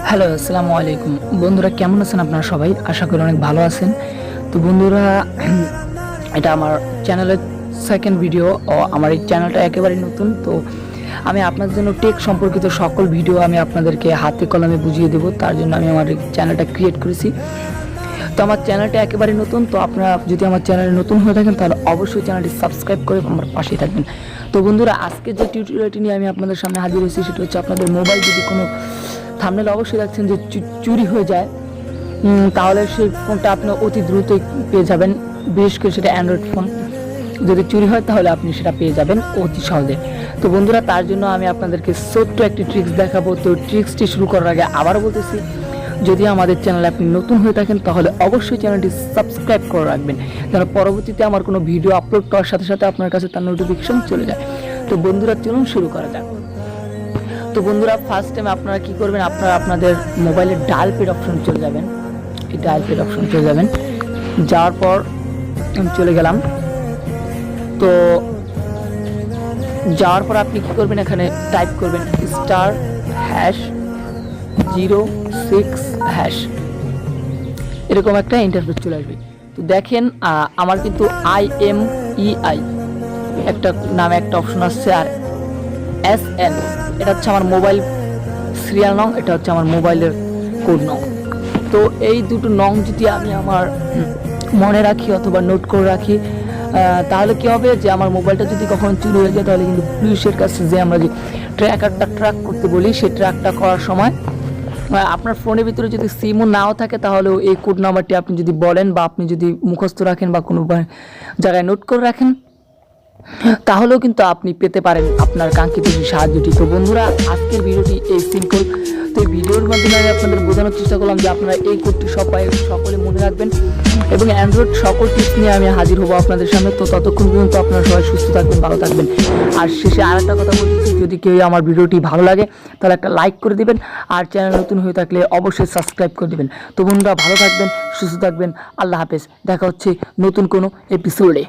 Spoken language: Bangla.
হ্যালো, আসসালামু আলাইকুম বন্ধুরা, কেমন আছেন আপনারা সবাই? আশা করি অনেক ভালো আছেন। তো বন্ধুরা, এটা আমার চ্যানেলের সেকেন্ড ভিডিও। আমার এই চ্যানেলটা একেবারেই নতুন। তো আমি আপনাদের জন্য টেক সম্পর্কিত সকল ভিডিও আমি আপনাদেরকে হাতে কলমে বুঝিয়ে দেবো, তার জন্য আমি আমার এই চ্যানেলটা ক্রিয়েট করেছি। তো আমার চ্যানেলটা একেবারেই নতুন। তো আপনারা যদি আমার চ্যানেলে নতুন হয়ে থাকেন তাহলে অবশ্যই চ্যানেলটি সাবস্ক্রাইব করে আমার পাশেই থাকবেন। তো বন্ধুরা, আজকে যে টিউটোরিয়ালটি নিয়ে আমি আপনাদের সামনে হাজির হয়েছি সেটা হচ্ছে আপনাদের মোবাইল যদি কোনো থাম্বনেল অবশ্যই দেখছেন যে চুরি হয়ে যায়, তাহলে সেই ফোনটা আপনি অতি দ্রুতই পেয়ে যাবেন। বিশেষ করে সেটা অ্যান্ড্রয়েড ফোন যদি চুরি হয় তাহলে আপনি সেটা পেয়ে যাবেন অতি সহজে। তো বন্ধুরা, তার জন্য আমি আপনাদেরকে ছোট্ট একটি ট্রিক্স দেখাবো। তো ট্রিক্সটি শুরু করার আগে আবারও বলতেছি, যদি আমাদের চ্যানেলে আপনি নতুন হয়ে থাকেন তাহলে অবশ্যই চ্যানেলটি সাবস্ক্রাইব করে রাখবেন, যেন পরবর্তীতে আমার কোনো ভিডিও আপলোড করার সাথে সাথে আপনার কাছে তার নোটিফিকেশন চলে যায়। তো বন্ধুরা, চলুন শুরু করা যাক। তো বন্ধুরা, ফার্স্ট টাইম আপনারা কি করবেন, আপনারা আপনাদের মোবাইলের ডায়াল পেড অপশন চলে যাবেন। এই ডায়াল পেড অপশন চলে যাবেন, যাওয়ার পর আমি চলে গেলাম। তো যাওয়ার পর আপনি কি করবেন, এখানে টাইপ করবেন *#06#। এরকম একটা ইন্টারফেস চলে আসবে। তো দেখেন, আমার কিন্তু IMEI একটা নামে একটা অপশন আসছে, আর SN এটা হচ্ছে আমার মোবাইল সিরিয়াল নং, এটা হচ্ছে আমার মোবাইলের কোড নং। তো এই দুটো নং যদি আমি আমার মনে রাখি অথবা নোট করে রাখি, তাহলে কি হবে যে আমার মোবাইলটা যদি কখনো চুরি হয়ে যায় তাহলে কিন্তু পুলিশের কাছে যে আমরা যে ট্র্যাকারটা ট্র্যাক করতে বলি, সেই ট্র্যাকটা করার সময় আপনার ফোনের ভিতরে যদি সিমও নাও থাকে তাহলেও এই কোড নাম্বারটি আপনি যদি বলেন বা আপনি যদি মুখস্থ রাখেন বা কোনো জায়গায় নোট করে রাখেন, তাহলেও কিন্তু আপনি পেতে পারেন আপনার কাঙ্ক্ষিত সাহায্যটি। তো বন্ধুরা, আজকের ভিডিওটি এই সিম্পল। তো এই ভিডিওর মাধ্যমে আমি আপনাদের বোঝানোর চেষ্টা করলাম যে আপনারা এই কোডটি সকলে মনে রাখবেন, এবং অ্যান্ড্রয়েড সকল টিপস নিয়ে আমি হাজির হবো আপনাদের সামনে। তো ততক্ষণ পর্যন্ত আপনারা সবাই সুস্থ থাকবেন, ভালো থাকবেন। আর শেষে আর একটা কথা বলতেছি, যদি কেউ আমার ভিডিওটি ভালো লাগে তাহলে একটা লাইক করে দিবেন, আর চ্যানেল নতুন হয়ে থাকলে অবশ্যই সাবস্ক্রাইব করে দিবেন। তো বন্ধুরা, ভালো থাকবেন, সুস্থ থাকবেন। আল্লাহ হাফেজ। দেখা হচ্ছে নতুন কোনো এপিসোডে।